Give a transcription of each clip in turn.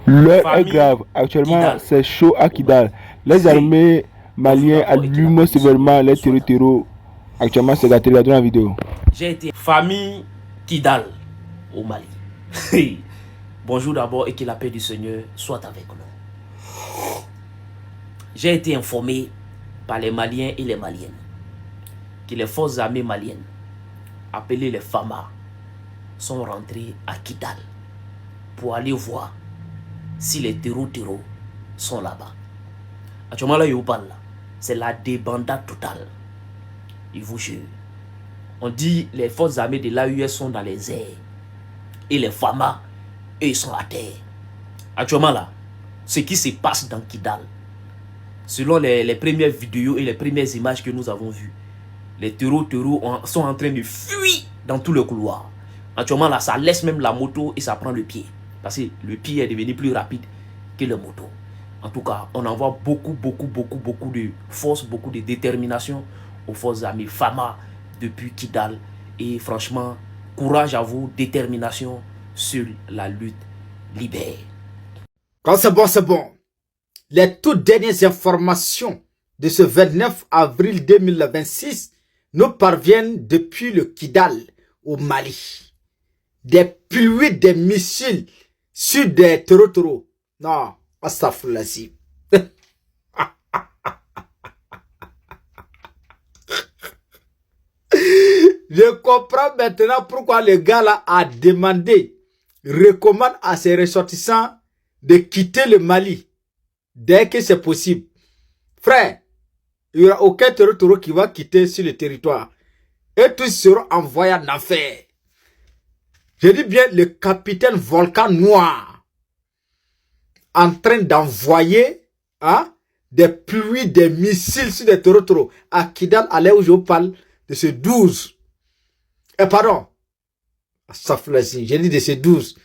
L'heure est famille grave. Actuellement, Kidal c'est chaud à au Kidal. Mali. Les armées Bonjour maliennes d'abord et que la allument paix du sévèrement Seigneur les soit avec terreaux. Actuellement, c'est gâté là dans la vidéo. J'ai été famille Kidal au Mali. Bonjour d'abord et que la paix du Seigneur soit avec nous. J'ai été informé par les Maliens et les Maliennes que les forces armées maliennes, appelées les FAMA, sont rentrées à Kidal pour aller voir si les terreaux sont là-bas. Actuellement, là, je vous parle, c'est la débandade totale. Il vous jure. On dit les forces armées de l'AUS sont dans les airs et les FAMA, eux, ils sont à terre. Actuellement, là, ce qui se passe dans Kidal, selon les premières vidéos et les premières images que nous avons vues, les terreaux sont en train de fuir dans tout le couloir. Actuellement, là, ça laisse même la moto et ça prend le pied. Parce que le pied est devenu plus rapide que la moto. En tout cas, on envoie beaucoup de force, beaucoup de détermination aux forces armées FAMA depuis Kidal. Et franchement, courage à vous, détermination sur la lutte libère. Quand c'est bon, c'est bon. Les toutes dernières informations de ce 29 avril 2026 nous parviennent depuis le Kidal au Mali. Des pluies de missiles sur des terreaux. Non, astaghfirullah. Je comprends maintenant pourquoi le gars là a demandé, recommande à ses ressortissants de quitter le Mali dès que c'est possible. Frère, il n'y aura aucun terreau qui va quitter sur le territoire. Et tous seront envoyés en enfer. Je dis bien le capitaine Volcan Noir en train d'envoyer des pluies, des missiles sur des terreaux à Kidal, à l'heure où je vous parle de ce 12. Pardon. J'ai dit de ce 12.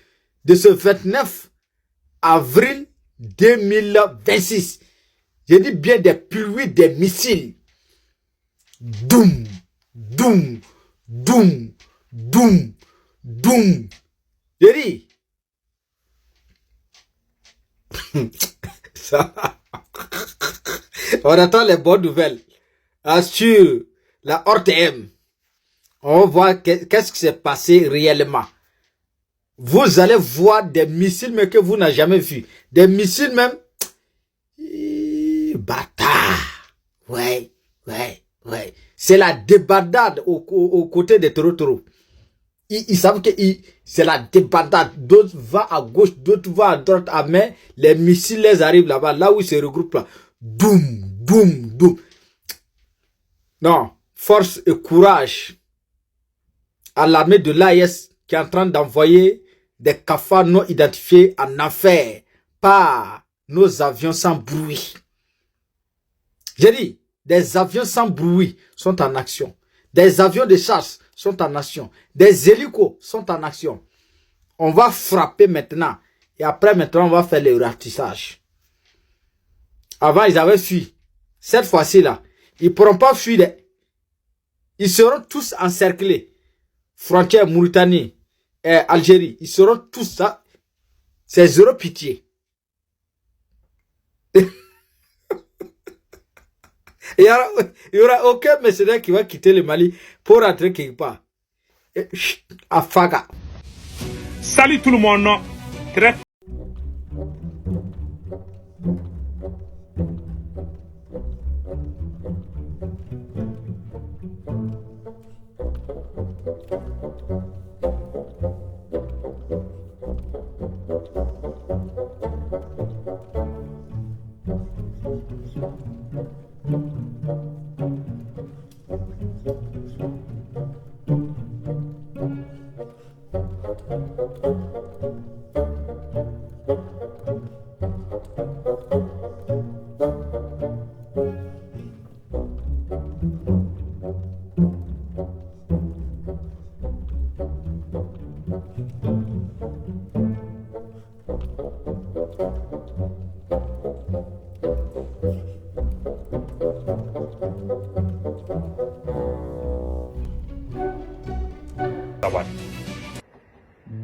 De ce 29 avril 2026. J'ai dit bien des pluies, des missiles. Doum, doum, doum, doum, doum. J'ai dit. Ça. On attend les bonnes nouvelles. Sur la ORTM. On va voir qu'est-ce qui s'est passé réellement. Vous allez voir des missiles mais que vous n'avez jamais vu. Des missiles même. Bâtard. Ouais. C'est la débandade aux côtés des terreaux. Ils savent que c'est la débandade. D'autres vont à gauche, d'autres vont à droite. Mais les missiles les arrivent là-bas, là où ils se regroupent là. Doum, doum, doum. Non, force et courage à l'armée de l'AES qui est en train d'envoyer des cafards non identifiés en enfer par nos avions sans bruit. J'ai dit, des avions sans bruit sont en action. Des avions de chasse sont en action. Des hélicos sont en action. On va frapper maintenant. Et après, maintenant, on va faire le ratissage. Avant, ils avaient fui. Cette fois-ci, là, ils ne pourront pas fuir. Ils seront tous encerclés. Frontière Mauritanie et Algérie, ils seront tous ça. C'est zéro pitié. Il n'y aura aucun mercenaire qui va quitter le Mali pour rentrer quelque part. À Faga. Salut tout le monde. Très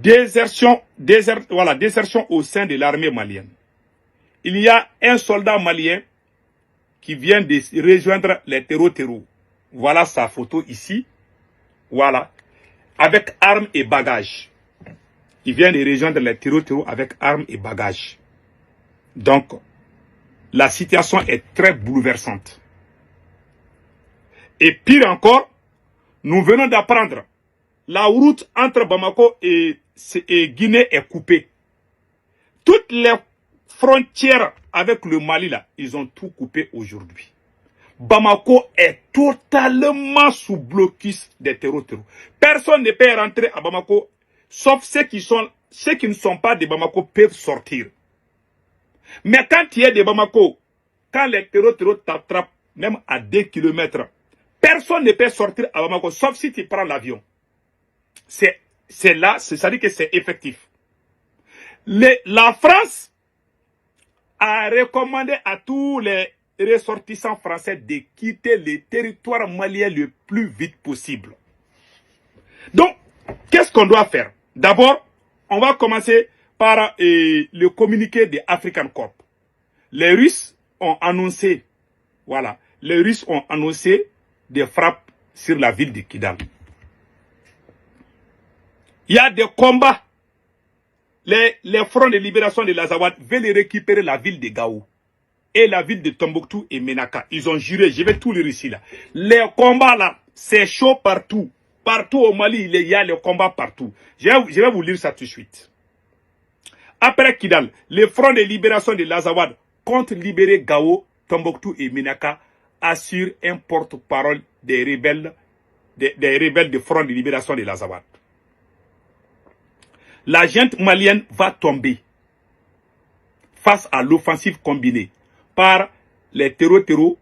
Désertion désertion au sein de l'armée malienne. Il y a un soldat malien qui vient de rejoindre les terreaux. Voilà sa photo ici. Voilà. Avec armes et bagages. Il vient de rejoindre les terreaux avec armes et bagages. Donc, la situation est très bouleversante. Et pire encore, nous venons d'apprendre, la route entre Bamako et Guinée est coupée. Toutes les frontières avec le Mali, là, ils ont tout coupé aujourd'hui. Bamako est totalement sous blocus des terreaux. Personne ne peut rentrer à Bamako, sauf ceux qui ne sont pas de Bamako peuvent sortir. Mais quand il y a des Bamako, quand les terreaux t'attrapent, même à 2 km, personne ne peut sortir à Bamako, sauf si tu prends l'avion. C'est là, c'est-à-dire que c'est effectif. La France a recommandé à tous les ressortissants français de quitter le territoire malien le plus vite possible. Donc, qu'est-ce qu'on doit faire? D'abord, on va commencer par le communiqué de African Corp. Les Russes ont annoncé, voilà, les Russes ont annoncé des frappes sur la ville de Kidal. Il y a des combats. Les fronts de libération de l'Azawad veulent récupérer la ville de Gao et la ville de Tombouctou et Menaka. Ils ont juré, je vais tout lire ici là. Les combats là, c'est chaud partout. Partout au Mali, il y a les combats partout. Je vais vous lire ça tout de suite. Après Kidal, les fronts de libération de l'Azawad comptent libérer Gao, Tombouctou et Menaka, assure un porte-parole des rebelles du front de libération de l'Azawad. La junte malienne va tomber face à l'offensive combinée par les terreaux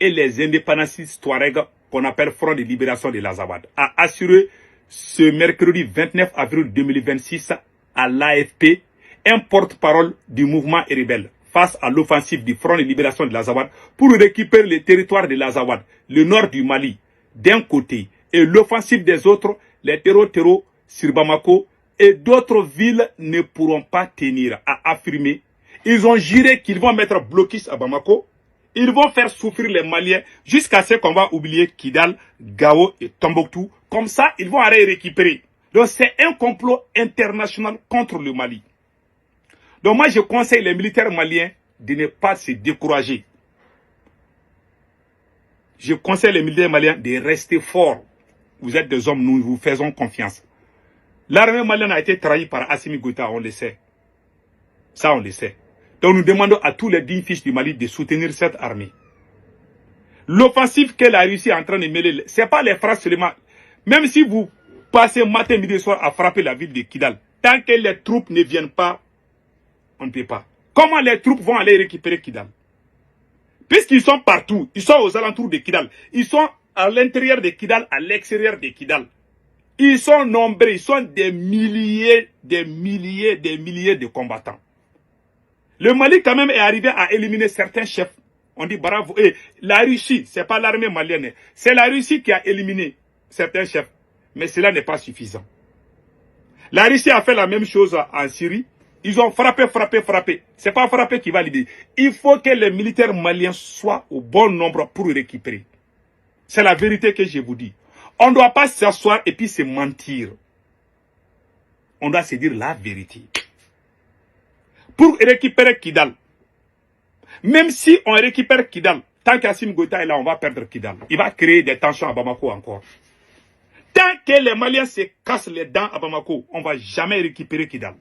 et les indépendancistes Touareg qu'on appelle Front de libération de l'Azawad, a assuré ce mercredi 29 avril 2026 à l'AFP un porte-parole du mouvement rebelle face à l'offensive du Front de libération de l'Azawad pour récupérer le territoire de l'Azawad, le nord du Mali, d'un côté, et l'offensive des autres, les terreaux sur Bamako, et d'autres villes ne pourront pas tenir, a affirmé. Ils ont juré qu'ils vont mettre blocus à Bamako. Ils vont faire souffrir les Maliens jusqu'à ce qu'on va oublier Kidal, Gao et Tombouctou. Comme ça, ils vont aller récupérer. Donc c'est un complot international contre le Mali. Donc moi, je conseille les militaires maliens de ne pas se décourager. Je conseille les militaires maliens de rester forts. Vous êtes des hommes, nous vous faisons confiance. L'armée malienne a été trahie par Assimi Goïta, on le sait. Ça, on le sait. Donc nous demandons à tous les dignes fils du Mali de soutenir cette armée. L'offensive que la Russie est en train de mêler, ce n'est pas les phrases seulement. Même si vous passez matin, midi et soir à frapper la ville de Kidal, tant que les troupes ne viennent pas, on ne peut pas. Comment les troupes vont aller récupérer Kidal? Puisqu'ils sont partout, ils sont aux alentours de Kidal, ils sont à l'intérieur de Kidal, à l'extérieur de Kidal. Ils sont nombreux, ils sont des milliers de combattants. Le Mali quand même est arrivé à éliminer certains chefs. On dit bravo. Et la Russie, ce n'est pas l'armée malienne, c'est la Russie qui a éliminé certains chefs. Mais cela n'est pas suffisant. La Russie a fait la même chose en Syrie. Ils ont frappé. Ce n'est pas frappé qui va l'aider. Il faut que les militaires maliens soient au bon nombre pour récupérer. C'est la vérité que je vous dis. On ne doit pas s'asseoir et puis se mentir. On doit se dire la vérité. Pour récupérer Kidal, même si on récupère Kidal, tant qu'Assimi Goïta est là, on va perdre Kidal. Il va créer des tensions à Bamako encore. Tant que les Maliens se cassent les dents à Bamako, on ne va jamais récupérer Kidal.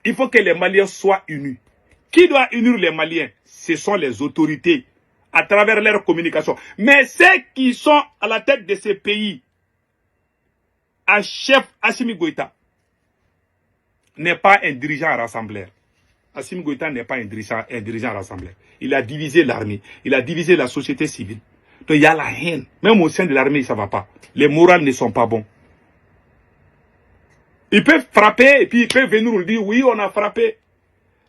Il faut que les Maliens soient unis. Qui doit unir les Maliens? Ce sont les autorités, à travers leur communication. Mais ceux qui sont à la tête de ces pays, un chef Assimi Goïta, n'est pas un dirigeant rassembleur. Assimi Goïta n'est pas un dirigeant rassembleur. Il a divisé l'armée, il a divisé la société civile. Donc il y a la haine. Même au sein de l'armée, ça ne va pas. Les morales ne sont pas bons. Ils peuvent frapper et puis ils peuvent venir nous dire oui, on a frappé.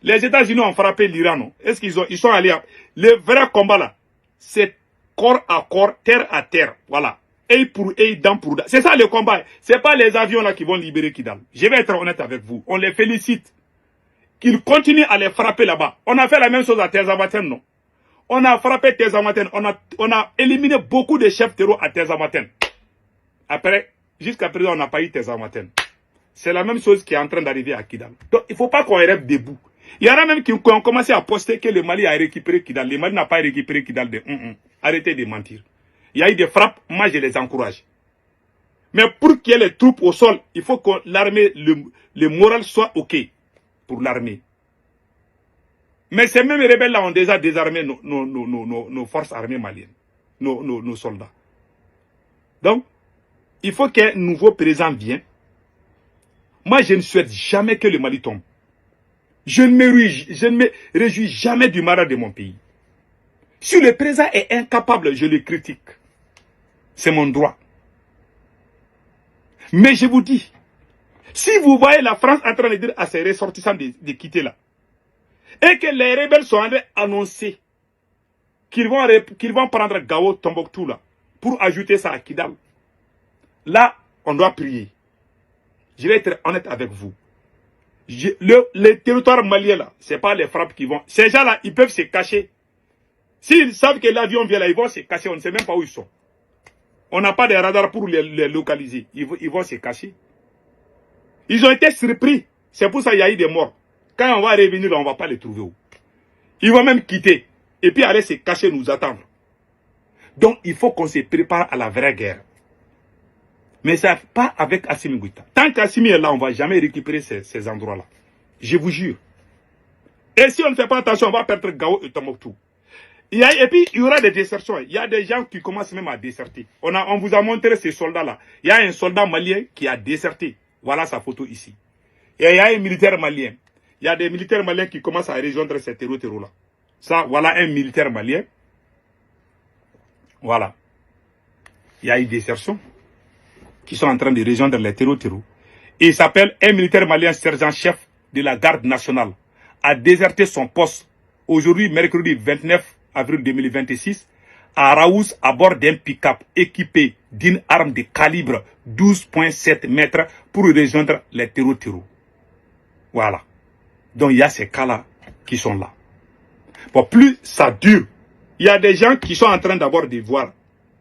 Les États-Unis ont frappé l'Iran. Est-ce qu'ils sont allés? Le vrai combat là, c'est corps à corps, terre à terre. Voilà. œil pour œil, dent pour dent. C'est ça le combat. C'est pas les avions là qui vont libérer Kidal. Je vais être honnête avec vous. On les félicite. Qu'ils continuent à les frapper là-bas. On a fait la même chose à Terzamaten, non? On a frappé Terzamaten. On a éliminé beaucoup de chefs terreaux à Terzamaten. Après, jusqu'à présent, on n'a pas eu Terzamaten. C'est la même chose qui est en train d'arriver à Kidal. Donc, il ne faut pas qu'on rêve debout. Il y en a même qui ont commencé à poster que le Mali a récupéré Kidal. Le Mali n'a pas récupéré Kidal. Arrêtez de mentir. Il y a eu des frappes, moi je les encourage. Mais pour qu'il y ait les troupes au sol, il faut que l'armée, le moral soit OK pour l'armée. Mais ces mêmes rebelles-là ont déjà désarmé nos forces armées maliennes, nos soldats. Donc, il faut qu'un nouveau président vienne. Moi, je ne souhaite jamais que le Mali tombe. Je ne me réjouis jamais du malheur de mon pays. Si le président est incapable, je le critique. C'est mon droit. Mais je vous dis, si vous voyez la France en train de dire à ses ressortissants de quitter là, et que les rebelles sont en train d'annoncer qu'ils vont prendre Gao, Tombouctou là, pour ajouter ça à Kidal, là, on doit prier. Je vais être honnête avec vous. Les territoires maliens là, ce n'est pas les frappes qui vont. Ces gens là, ils peuvent se cacher. S'ils savent que l'avion vient là, ils vont se cacher. On ne sait même pas où ils sont. On n'a pas de radar pour les localiser. Ils vont se cacher. Ils ont été surpris. C'est pour ça qu'il y a eu des morts. Quand on va revenir là, on ne va pas les trouver où. Ils vont même quitter. Et puis aller se cacher, nous attendre. Donc il faut qu'on se prépare à la vraie guerre. Mais ça pas avec Assimi Goïta. Tant qu'Assimi est là, on ne va jamais récupérer ces endroits-là. Je vous jure. Et si on ne fait pas attention, on va perdre Gao et Tombouctou. Et puis, il y aura des désertions. Il y a des gens qui commencent même à déserter. On vous a montré ces soldats-là. Il y a un soldat malien qui a déserté. Voilà sa photo ici. Et il y a un militaire malien. Il y a des militaires maliens qui commencent à rejoindre ces terreaux-là. Ça, voilà un militaire malien. Voilà. Il y a eu des désertions qui sont en train de rejoindre les terreaux. Et il s'appelle un militaire malien, sergent-chef de la garde nationale, a déserté son poste aujourd'hui, mercredi 29 avril 2026, à Raouz, à bord d'un pick-up équipé d'une arme de calibre 12,7 mètres pour rejoindre les terreaux. Voilà. Donc il y a ces cas-là qui sont là. Bon, plus ça dure, il y a des gens qui sont en train d'avoir de voir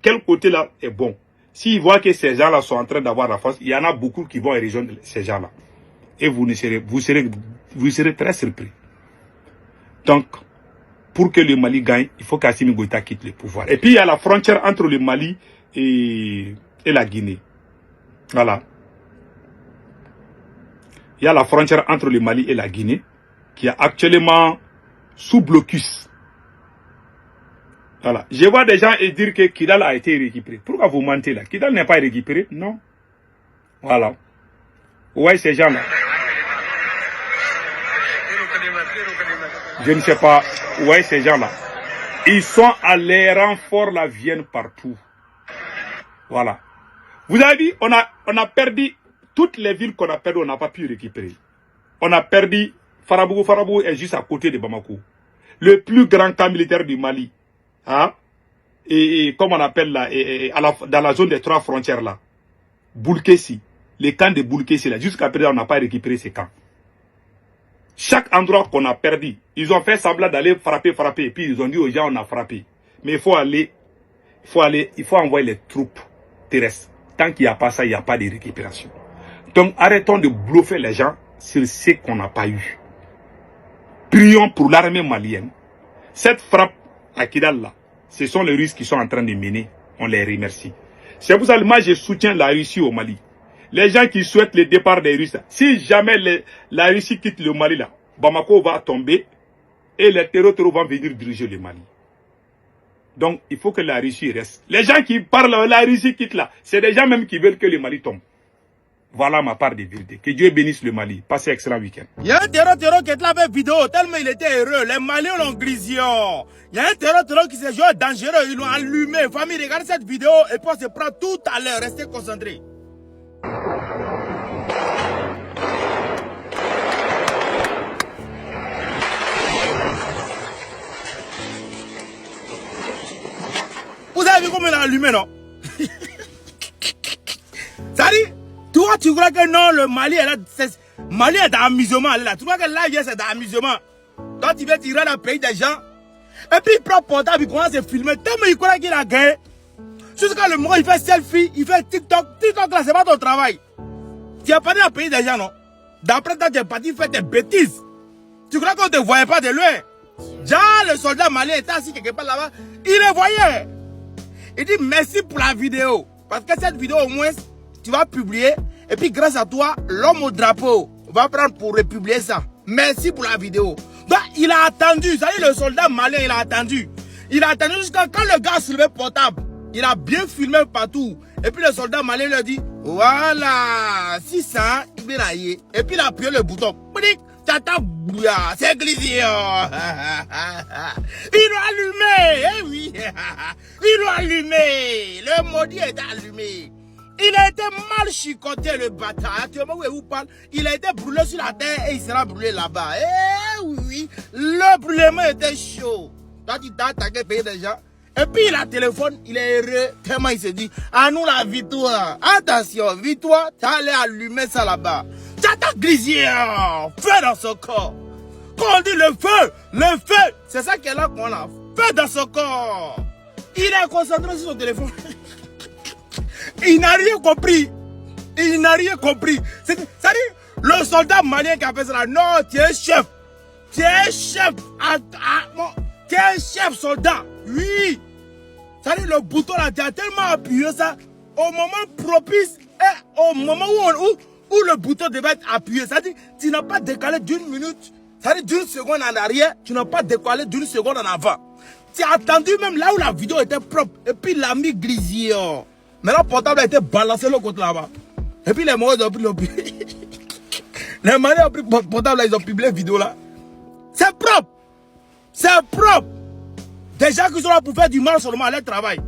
quel côté là est bon. S'ils voient que ces gens-là sont en train d'avoir la force, il y en a beaucoup qui vont rejoindre ces gens-là. Et vous serez très surpris. Donc, pour que le Mali gagne, il faut qu'Assimi Goïta quitte le pouvoir. Et puis, il y a la frontière entre le Mali et la Guinée. Voilà. Il y a la frontière entre le Mali et la Guinée qui est actuellement sous blocus. Voilà. Je vois des gens dire que Kidal a été récupéré. Pourquoi vous mentez là? Kidal n'est pas récupéré? Non. Voilà. Ouais, ces gens-là. Je ne sais pas. Ouais, ces gens-là. Ils sont à les renforts, là, viennent partout. Voilà. Vous avez dit, on a perdu toutes les villes qu'on a perdues, on n'a pas pu récupérer. On a perdu Farabougou. Farabougou est juste à côté de Bamako. Le plus grand camp militaire du Mali. Hein? Et comme on appelle là, dans la zone des 3 frontières là. Boulkessi. Les camps de Boulkessi là. Jusqu'à présent, on n'a pas récupéré ces camps. Chaque endroit qu'on a perdu, ils ont fait semblant d'aller frapper. Et puis ils ont dit aux gens, on a frappé. Mais il faut envoyer les troupes terrestres. Tant qu'il n'y a pas ça, il n'y a pas de récupération. Donc arrêtons de bluffer les gens sur ce qu'on n'a pas eu. Prions pour l'armée malienne. Cette frappe à Kidal là, ce sont les Russes qui sont en train de mener. On les remercie. C'est pour ça que moi je soutiens la Russie au Mali. Les gens qui souhaitent le départ des Russes, si jamais la Russie quitte le Mali là, Bamako va tomber et les terreaux vont venir diriger le Mali. Donc il faut que la Russie reste. Les gens qui parlent la Russie quitte là, c'est des gens même qui veulent que le Mali tombe. Voilà ma part de vérité. Que Dieu bénisse le Mali. Passez un excellent week-end. Il y a un terreau qui est là avec vidéo, tellement il était heureux. Les Maliens l'ont grillon. Il y a un terreau qui s'est joué dangereux, ils l'ont allumé. Famille, regardez cette vidéo et puis on se prend tout à l'heure. Restez concentrés. Vous avez vu comment il a allumé, non? Toi, tu crois que non, le Mali est là. Mali est dans l'amusement, là. Tu crois que là, c'est dans l'amusement. Toi, tu viens tirer dans le pays des gens. Et puis, il prend le portable, il commence à filmer. Tellement il croit qu'il a gagné. Jusqu'à le moment, il fait selfie, il fait TikTok. TikTok, là, c'est pas ton travail. Tu n'es pas dans le pays des gens, non? D'après toi, tu es parti faire des bêtises. Tu crois qu'on ne te voyait pas de loin? Déjà, le soldat malien était assis quelque part là-bas. Il le voyait. Il dit merci pour la vidéo. Parce que cette vidéo, au moins, tu vas publier. Et puis, grâce à toi, l'homme au drapeau va prendre pour republier ça. Merci pour la vidéo. Donc, il a attendu. Ça dit, le soldat malien, il a attendu. Il a attendu jusqu'à quand le gars a soulevé le portable. Il a bien filmé partout. Et puis, le soldat malien lui a dit, voilà, 600, il vient aller. Et puis, il a appuyé le bouton. C'est glissé. Ils l'ont allumé. Eh oui. Ils l'ont allumé. Le maudit est allumé. Il a été mal chicoté, le bâtard. Actuellement, où il vous parle, il a été brûlé sur la terre et il sera brûlé là-bas. Eh oui. Le brûlement était chaud. Toi, tu t'as attaqué payer des gens. Et puis, il a téléphone, il est heureux. Tellement il s'est dit, à nous la victoire. Attention, victoire, t'as allé allumer ça là-bas. T'as glissé, feu dans son corps. Quand on dit le feu, c'est ça qu'elle a qu'on a. Feu dans son corps. Il est concentré sur son téléphone. Il n'a rien compris. Il n'a rien compris. Ça dit, le soldat malien qui a fait ça là, non, tu es chef. Tu es chef. Tu es chef soldat. Oui. Ça dit, le bouton là, tu as tellement appuyé ça au moment propice et au moment où le bouton devait être appuyé. Ça dit, tu n'as pas décalé d'une minute. Ça dit, d'une seconde en arrière, tu n'as pas décalé d'une seconde en avant. Tu as attendu même là où la vidéo était propre. Et puis, il a mis grisier. Mais le portable a été balancé l'autre côté là-bas. Et puis, les Maliens ont pris le Les Maliens ont pris le portable là, ils ont publié la vidéo là. C'est propre. C'est propre. Des gens qui sont là pour faire du mal seulement à leur travail.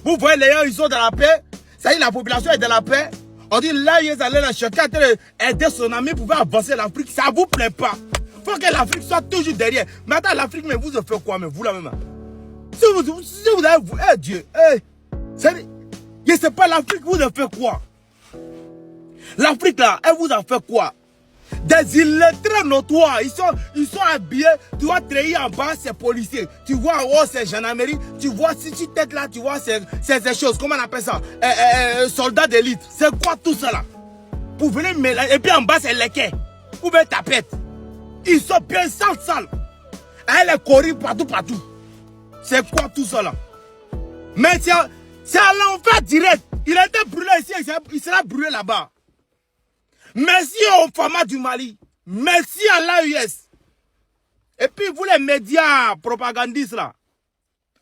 Vous voyez, les gens, ils sont dans la paix. Ça y est, la population est dans la paix. On dit là, ils allaient là, chacun aider son ami pour faire avancer l'Afrique. Ça ne vous plaît pas. Il faut que l'Afrique soit toujours derrière. Mais attends, l'Afrique, mais vous faites quoi, mais vous là même? Si vous avez, eh Dieu, je ne sais pas, l'Afrique vous a fait quoi? L'Afrique là, elle vous a fait quoi? Des illettrés notoires, ils sont habillés, tu vois treillis en bas, c'est policiers, tu vois en haut, c'est gendarmerie, tu vois si tu têtes là, tu vois ces choses, comment on appelle ça? Soldats d'élite, c'est quoi tout ça là? Pour venir mélanger, et puis en bas c'est les quais, ou bien tapette. Ils sont bien sales. Elle est corrige partout. C'est quoi tout ça là? Mais c'est à l'enfer direct. Il a été brûlé ici, il sera brûlé là-bas. Merci au format du Mali. Merci à l'AUS. Et puis vous les médias propagandistes là.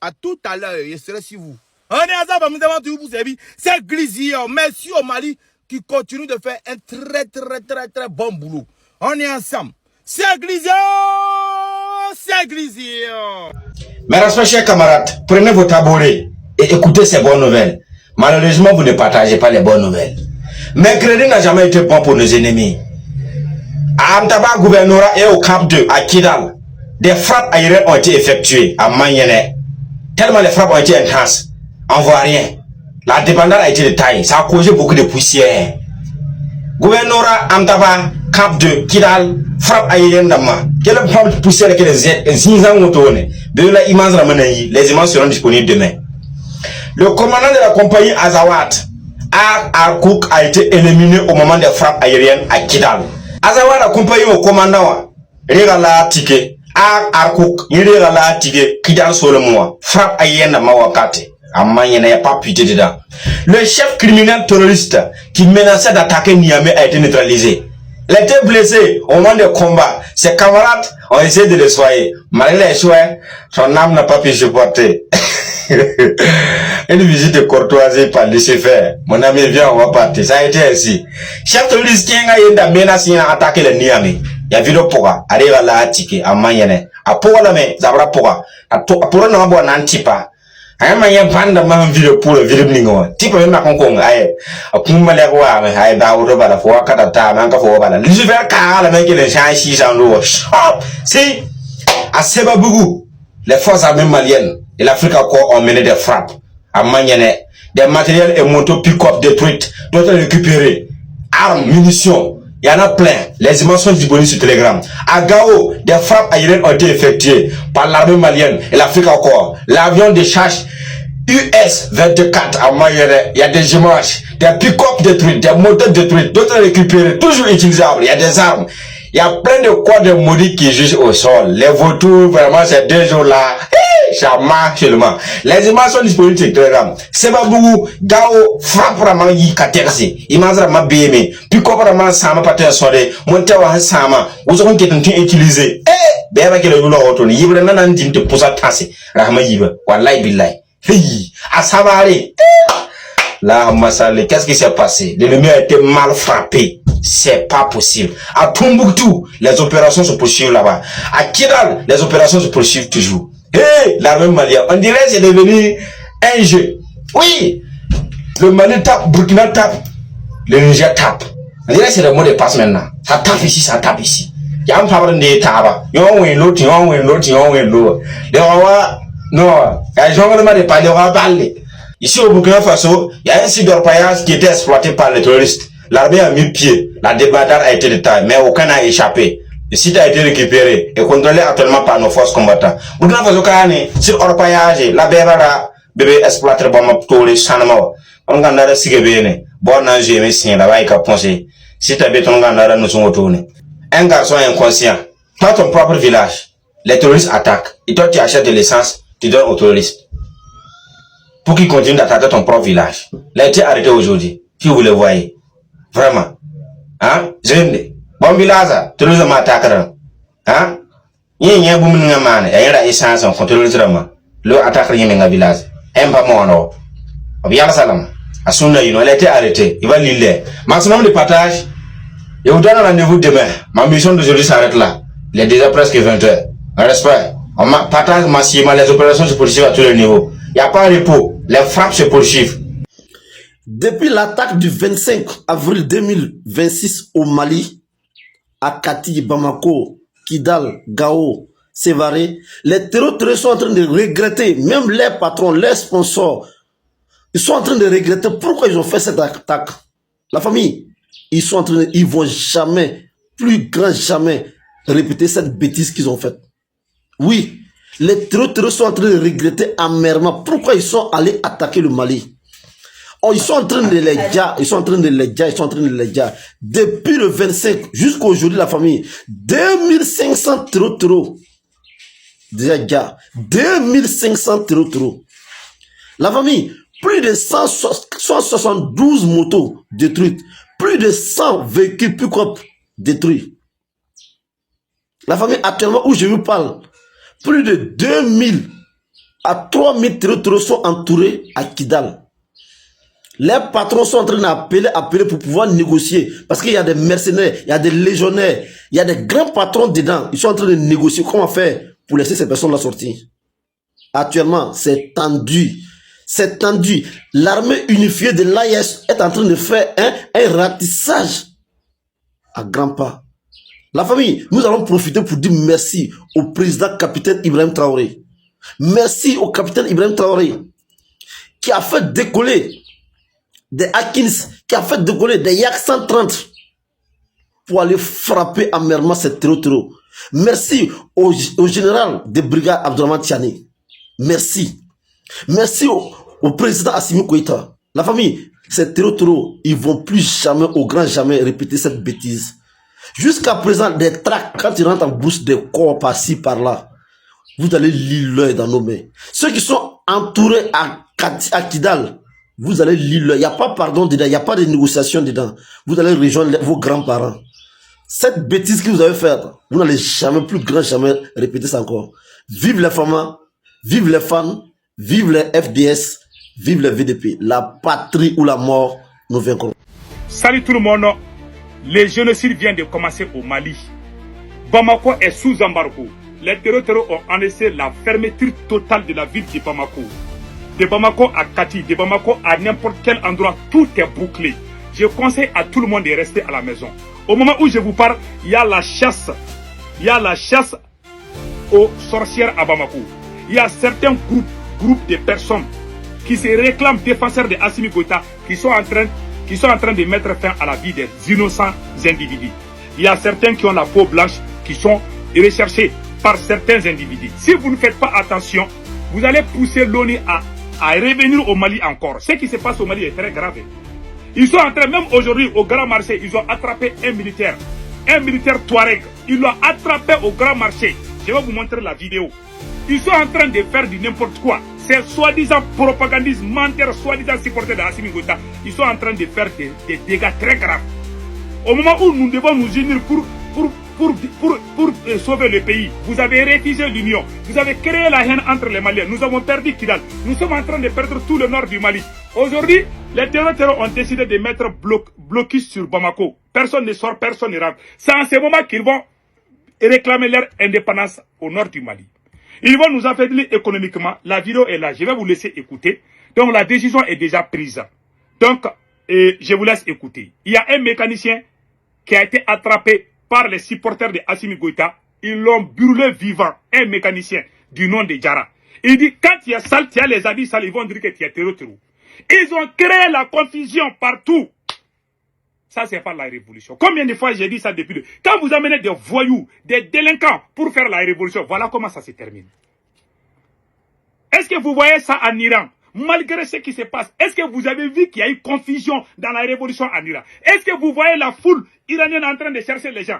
À tout à l'heure, je serai sur vous. On est à ça, vous servir. C'est Glizio. Merci au Mali qui continue de faire un très bon boulot. On est ensemble. C'est Glizio. C'est Glizio. Mes respects, chers camarades, prenez vos tabourets et écoutez ces bonnes nouvelles. Malheureusement, vous ne partagez pas les bonnes nouvelles. Mercredi n'a jamais été bon pour nos ennemis. À Amtaba gouvernorat et au Cap 2, à Kidal, des frappes aériennes ont été effectuées à Manyene. Tellement les frappes ont été intenses, on voit rien. La débandade a été de taille, ça a causé beaucoup de poussière. Gouvernorat Amtaba, Cap 2, Kidal, frappe aérienne d'Amma. Quelle forme de poussière que les instants ont tourné. De la immense ramanaï, les images seront disponibles demain. Le commandant de la compagnie Azawad, Arkouk, a été éliminé au moment des frappes aériennes à Kidal. Azawad a accompagné au commandant Regala Tike, Arkouk, Regala Tike, Kidal sur le mois. Frappe aérienne à Mawakate. Il n'y a pas pitié dedans. Le chef criminel terroriste qui menaçait d'attaquer Niamey a été neutralisé. Il a été blessé au moment des combats. Ses camarades ont essayé de le soigner. Malgré les soins, son âme n'a pas pu supporter. Une visite de courtoisie par laisser faire. Mon ami, viens, on va partir. Ça a été ainsi. Chef terroriste qui a menacé d'attaquer le Niamey. Il y a vu le poga. Arrive à la tique, à Mayenne. À poga la main, Zabra poga. À poga n'a pas un tipa. Aye ma yem panda ma video pour le video ningo tipo même na konkong aye akuma le wa aye ba wo bala fo kata ta man ka fo bala liver ka la mec le chan 600 lo shop si à Sebabougou les forces armées maliennes et l'Afrique encore ont mené des frappes à Manyene, des matériels et motos pick-up détruites d'autres récupérés armes, munitions. Il y en a plein. Les images sont disponibles sur Telegram. À Gao, des frappes aériennes ont été effectuées par l'armée malienne et l'Afrique encore. L'avion de chasse US-24 à Mayere, il y a des images, des pick-up détruits, des moteurs détruits, d'autres récupérés, toujours utilisables. Il y a des armes. Il y a plein de corps de maudits qui jugent au sol. Les vautours, vraiment, ces 2 jours-là, ça marche seulement. Les images sont disponibles sur Telegram. Sebabou, Gao, frappe vraiment yi katersi. Image vraiment BM. Puis quoi vraiment sama pater sore. Monte wa sama. Vous avez été utilisé. Beba ke le yula otoni. Yibre nan ndim te posa tase. Rahma yiba. Wallahi billahi. Hey, à Savary. Là, Massale, qu'est-ce qui s'est passé? L'ennemi a été mal frappé. C'est pas possible. À Tombouctou, les opérations se poursuivent là-bas. À Kidal, les opérations se poursuivent toujours. Hey, l'armée malienne, on dirait que c'est devenu un jeu. Oui, le Mali tape, Burkina tape, le Niger tape. On dirait que c'est le mot de passe maintenant. Ça tape ici, ça tape ici. Il y a un problème de tabac. Il y a un win l'autre, il y a un win l'autre, il y a un win l'autre. Non, il y a un genre de parler, on va parler. Ici au Burkina Faso, il y a un site d'orpaillage qui était exploité par les terroristes. L'armée a mis pied, la débandade a été de taille, mais aucun n'a échappé. Le site a été récupéré et contrôlé actuellement par nos forces combattantes. Burkina Faso, sur orpaillage, la bébé exploité bon tous les changements. On a un signe bien, bon an j'ai mis signe là-bas et caponsé. Si t'as béton gandara nous sont retournés. Un garçon inconscient, dans ton propre village, les terroristes attaquent. Et toi tu achètes de l'essence, tu donnes aux terroristes. Pour qu'ils continuent d'attaquer ton propre village. Il a été arrêté aujourd'hui. Si vous le voyez. Vraiment. Hein? Jeune. Bon village, terrorisme attaque. Hein? Y'a un boum n'a man. Y'a une essence en terrorisme. Le attaque rien dans le village. Un pas mon nom. Bien salam. À son il a été arrêté. Il va l'île. Maximum de partage. Et vous donne un rendez-vous demain. Ma mission d'aujourd'hui s'arrête là. Il est déjà presque 20h. Un respect. On partage massivement les opérations se poursuivent à tous les niveaux. Il n'y a pas de repos. Les frappes se poursuivent. Depuis l'attaque du 25 avril 2026 au Mali, à Kati, Bamako, Kidal, Gao, Sévaré, les terroristes sont en train de regretter, même les patrons, les sponsors, ils sont en train de regretter pourquoi ils ont fait cette attaque. La famille, ils vont jamais, plus grand jamais, répéter cette bêtise qu'ils ont faite. Oui, les terroristes sont en train de regretter amèrement pourquoi ils sont allés attaquer le Mali. Oh, ils sont en train de les dire, Depuis le 25 jusqu'à aujourd'hui, la famille, 2500 terroristes. Déjà, 2500 terroristes. La famille, plus de 172 motos détruites, plus de 100 véhicules pick-up détruits. La famille, actuellement, où je vous parle, plus de 2000 à 3000 terroristes sont entourés à Kidal. Les patrons sont en train d'appeler pour pouvoir négocier. Parce qu'il y a des mercenaires, il y a des légionnaires, il y a des grands patrons dedans. Ils sont en train de négocier comment faire pour laisser ces personnes-là sortir. Actuellement, c'est tendu. C'est tendu. L'armée unifiée de l'AES est en train de faire un ratissage à grands pas. La famille, nous allons profiter pour dire merci au président capitaine Ibrahim Traoré. Merci au capitaine Ibrahim Traoré qui a fait décoller des Akins, qui a fait décoller des Yak 130 pour aller frapper amèrement ces terroristes. Merci au général de brigade Abdourahmane Tiani. Merci. Merci au président Assimi Goïta. La famille, ces terroristes, ils vont plus jamais, au grand jamais, répéter cette bêtise. Jusqu'à présent, des tracts, quand ils rentrent en bouche des corps par-ci, par-là, vous allez lire l'œil dans nos mains. Ceux qui sont entourés à Kidal, vous allez lire l'œil. Il n'y a pas pardon dedans, il n'y a pas de négociation dedans. Vous allez rejoindre vos grands-parents. Cette bêtise que vous avez faite, vous n'allez jamais, plus grand jamais, répéter ça encore. Vive les femmes, vive les fans, vive les FDS, vive les VDP. La patrie ou la mort, nous vaincrons. Salut tout le monde. Le génocide vient de commencer au Mali. Bamako est sous embargo. Les terroristes ont annoncé la fermeture totale de la ville de Bamako. De Bamako à Kati, de Bamako à n'importe quel endroit, tout est bouclé. Je conseille à tout le monde de rester à la maison. Au moment où je vous parle, il y a la chasse. Il y a la chasse aux sorcières à Bamako. Il y a certains groupes de personnes qui se réclament défenseurs de Assimi Goïta qui sont en train qui sont en train de mettre fin à la vie des innocents individus. Il y a certains qui ont la peau blanche, qui sont recherchés par certains individus. Si vous ne faites pas attention, vous allez pousser l'ONU à revenir au Mali encore. Ce qui se passe au Mali est très grave. Ils sont en train, même aujourd'hui au Grand Marché, ils ont attrapé un militaire Touareg. Ils l'ont attrapé au Grand Marché. Je vais vous montrer la vidéo. Ils sont en train de faire du n'importe quoi. Ces soi-disant propagandistes, menteurs, soi-disant supporters de Assimi Goïta, ils sont en train de faire des dégâts très graves. Au moment où nous devons nous unir pour sauver le pays, vous avez refusé l'union. Vous avez créé la haine entre les Maliens. Nous avons perdu Kidal. Nous sommes en train de perdre tout le nord du Mali. Aujourd'hui, les terroristes ont décidé de mettre blocus sur Bamako. Personne ne sort, personne ne rentre. C'est en ce moment qu'ils vont réclamer leur indépendance au nord du Mali. Ils vont nous affaiblir économiquement. La vidéo est là. Je vais vous laisser écouter. Donc la décision est déjà prise. Donc, je vous laisse écouter. Il y a un mécanicien qui a été attrapé par les supporters de Assimi Goïta. Ils l'ont brûlé vivant. Un mécanicien du nom de Diarra. Il dit, quand tu es sale, tu as les habits sales, ils vont dire que tu es terreau. Ils ont créé la confusion partout. Ça, c'est pas la révolution. Combien de fois j'ai dit ça depuis Quand vous amenez des voyous, des délinquants pour faire la révolution, voilà comment ça se termine. Est-ce que vous voyez ça en Iran? Malgré ce qui se passe, est-ce que vous avez vu qu'il y a eu confusion dans la révolution en Iran? Est-ce que vous voyez la foule iranienne en train de chercher les gens?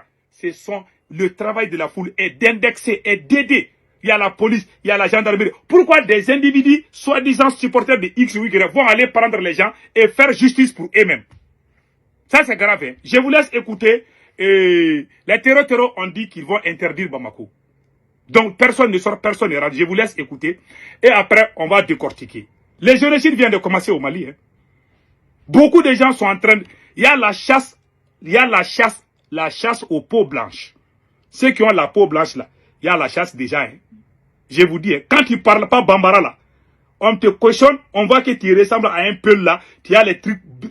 Le travail de la foule est d'indexer, est d'aider. Il y a la police, il y a la gendarmerie. Pourquoi des individus, soi-disant supporters de X ou Y, vont aller prendre les gens et faire justice pour eux-mêmes? Ça, c'est grave. Hein? Je vous laisse écouter. Les terroristes ont dit qu'ils vont interdire Bamako. Donc, personne ne sort, personne ne rentre. Je vous laisse écouter. Et après, on va décortiquer. Les génocides viennent de commencer au Mali. Hein? Beaucoup de gens sont en train de... Il y a la chasse aux peaux blanches. Ceux qui ont la peau blanche, là, il y a la chasse déjà. Hein? Je vous dis, hein, quand tu ne parles pas Bambara, là, on te cochonne, on voit que tu ressembles à un peu là, tu as les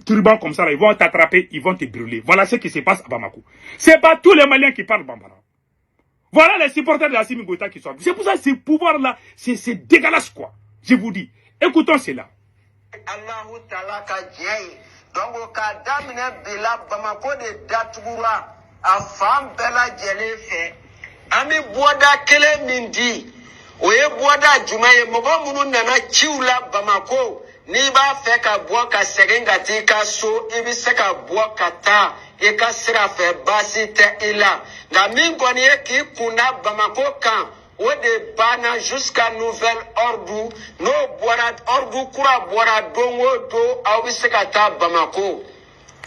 turbans comme ça, là, ils vont t'attraper, ils vont te brûler. Voilà ce qui se passe à Bamako. Ce n'est pas tous les Maliens qui parlent Bambara. Voilà les supporters de Assimi Goïta qui sont. C'est pour ça que ces pouvoirs-là, c'est dégueulasse quoi. Je vous dis, écoutons cela. Allahu Ta'ala ka djey donc ka damine bila Bamako de Datoura a fam bela jele fe ami boda kele mindi oye boda jumaye mogo munu nana chiula Bamako ni ba fe ka bo ka segenga ti ka so ibi se ka bo kata e ka sira fe basi te ila na min koni e ki kuna Bamako kan o de bana jusqu'à nouvel ordre no boira ordre kura boira dongo do awi se ka ta Bamako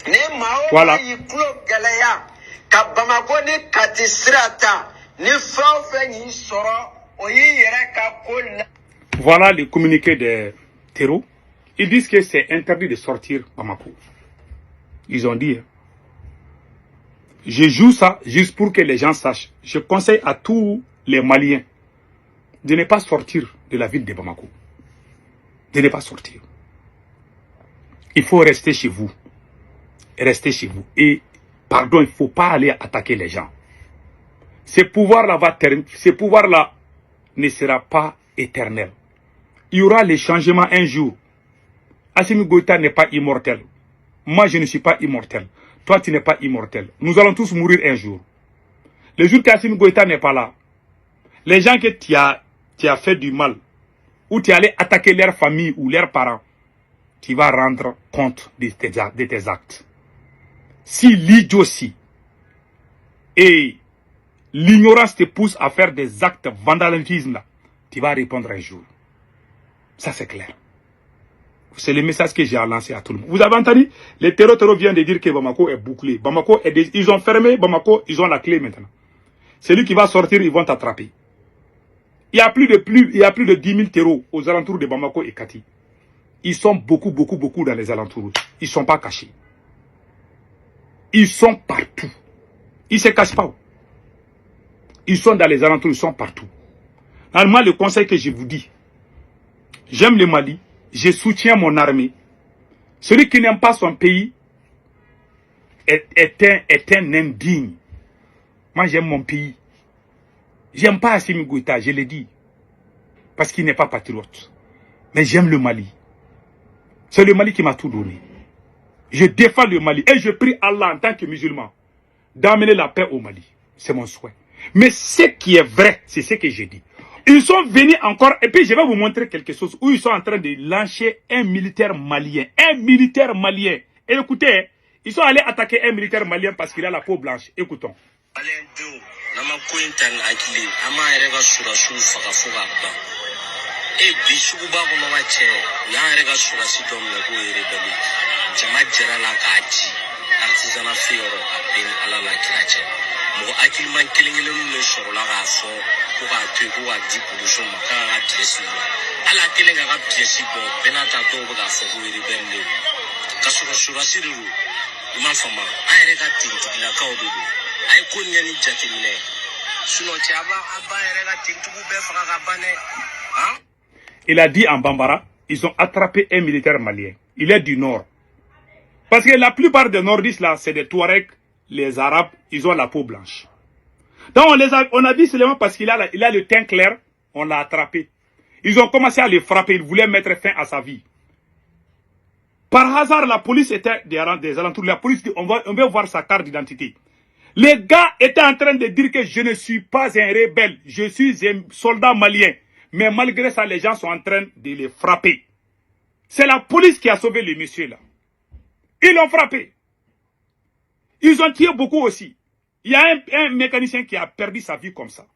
ne mao voilà. Yi klo geleya ka Bamako ni kati sirata ni fao fe ni soro oyi yere ka ko. Voilà les communiqués des terreaux. Ils disent que c'est interdit de sortir Bamako. Ils ont dit. Je joue ça juste pour que les gens sachent. Je conseille à tous les Maliens de ne pas sortir de la ville de Bamako. De ne pas sortir. Il faut rester chez vous. Rester chez vous. Et, pardon, il ne faut pas aller attaquer les gens. Ce pouvoir-là ne sera pas éternel. Il y aura les changements un jour. Assimi Goïta n'est pas immortel. Moi, je ne suis pas immortel. Toi, tu n'es pas immortel. Nous allons tous mourir un jour. Le jour qu'Assimi Goïta n'est pas là, les gens que tu as fait du mal, ou tu es allé attaquer leur famille ou leurs parents, tu vas rendre compte de tes actes. Si l'idiotie et l'ignorance te poussent à faire des actes vandalisme, tu vas répondre un jour. Ça, c'est clair. C'est le message que j'ai lancé à tout le monde. Vous avez entendu? Les terroristes viennent de dire que Bamako est bouclé. Bamako ils ont fermé Bamako, ils ont la clé maintenant. Celui qui va sortir, ils vont t'attraper. Il y a plus de 10 000 terreaux aux alentours de Bamako et Kati. Ils sont beaucoup dans les alentours. Ils ne sont pas cachés. Ils sont partout. Ils ne se cachent pas. Ils sont dans les alentours, ils sont partout. Normalement, le conseil que je vous dis, j'aime le Mali, je soutiens mon armée. Celui qui n'aime pas son pays est un indigne. Moi, j'aime mon pays. J'aime pas Assimi Goïta, je l'ai dit. Parce qu'il n'est pas patriote. Mais j'aime le Mali. C'est le Mali qui m'a tout donné. Je défends le Mali et je prie Allah en tant que musulman d'amener la paix au Mali. C'est mon souhait. Mais ce qui est vrai, c'est ce que j'ai dit. Ils sont venus encore, et puis je vais vous montrer quelque chose où ils sont en train de lyncher un militaire malien. Un militaire malien. Et écoutez, ils sont allés attaquer un militaire malien parce qu'il a la peau blanche. Écoutons. Mo akilman kelengele no sorola ga fo ko ga twe ko ga di pollution maka ga piesi ala kelenga ga piesi bo benata to ga fo ko iri benne ka sura siru ma fama ayre ga tinti la ka odudu ay ko nyani jatimine suno chaba aba ayre ga tinti bu be fa ga bane hein. Il a dit en Bambara, ils ont attrapé un militaire malien. Il est du nord. Parce que la plupart des nordistes là, c'est des Touaregs, les Arabes, ils ont la peau blanche. Donc on a dit seulement parce qu'il a le teint clair, on l'a attrapé. Ils ont commencé à le frapper, ils voulaient mettre fin à sa vie. Par hasard, la police était des alentours. La police dit, on veut voir sa carte d'identité. Les gars étaient en train de dire que je ne suis pas un rebelle, je suis un soldat malien. Mais malgré ça, les gens sont en train de les frapper. C'est la police qui a sauvé les messieurs là. Ils l'ont frappé. Ils ont tué beaucoup aussi. Il y a un mécanicien qui a perdu sa vie comme ça.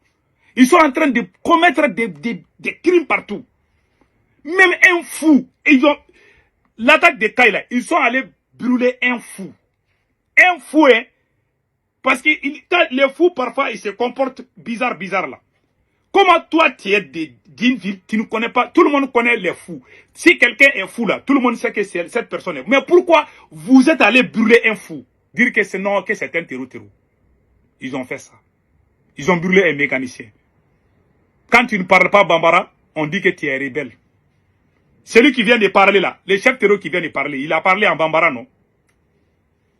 Ils sont en train de commettre des crimes partout. Même un fou. L'attaque de Kaila, ils sont allés brûler un fou. Un fou, hein. Parce que les fous, parfois, ils se comportent bizarre là. Comment toi, tu es d'une ville, tu ne connais pas, tout le monde connaît les fous. Si quelqu'un est fou là, tout le monde sait que cette personne est. Mais pourquoi vous êtes allé brûler un fou? Dire que c'est non, que c'est un terreau. Ils ont fait ça. Ils ont brûlé un mécanicien. Quand tu ne parles pas Bambara, on dit que tu es rebelle. Celui qui vient de parler là, le chef terreau qui vient de parler, il a parlé en Bambara, non?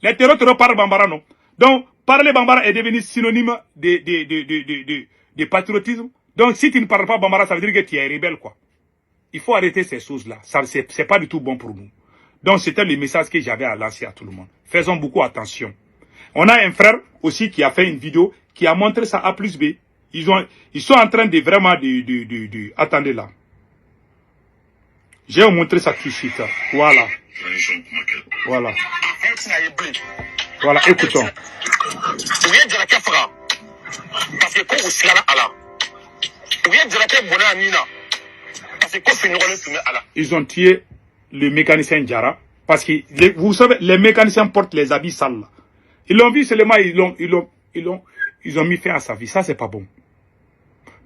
Les terreaux parlent Bambara, non? Donc, parler Bambara est devenu synonyme de patriotisme. Donc, si tu ne parles pas Bambara, ça veut dire que tu es rebelle, quoi. Il faut arrêter ces choses-là. C'est pas du tout bon pour nous. Donc, c'était le message que j'avais à lancer à tout le monde. Faisons beaucoup attention. On a un frère aussi qui a fait une vidéo qui a montré ça A plus B. Ils sont en train de vraiment attendez là. Je vais vous montrer ça tout de suite. Voilà. Voilà. Voilà, écoutons. Ils ont tué le mécanicien Diarra parce que vous savez, les mécaniciens portent les habits sales. Là. Ils l'ont vu seulement, ils ont mis fin à sa vie. Ça, c'est pas bon.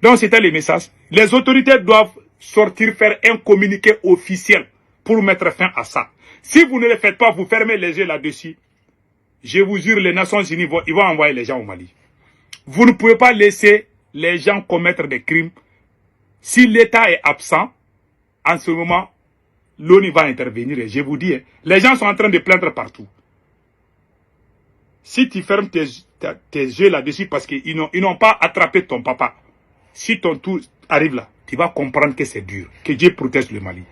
Donc, c'était le message. Les autorités doivent sortir, faire un communiqué officiel pour mettre fin à ça. Si vous ne le faites pas, vous fermez les yeux là-dessus. Je vous jure, les Nations Unies ils vont envoyer les gens au Mali. Vous ne pouvez pas laisser les gens commettre des crimes. Si l'État est absent, en ce moment, l'ONU va intervenir. Et je vous dis, les gens sont en train de plaindre partout. Si tu fermes tes yeux là-dessus parce qu'ils n'ont pas attrapé ton papa, si ton tour arrive là, tu vas comprendre que c'est dur. Que Dieu protège le Mali.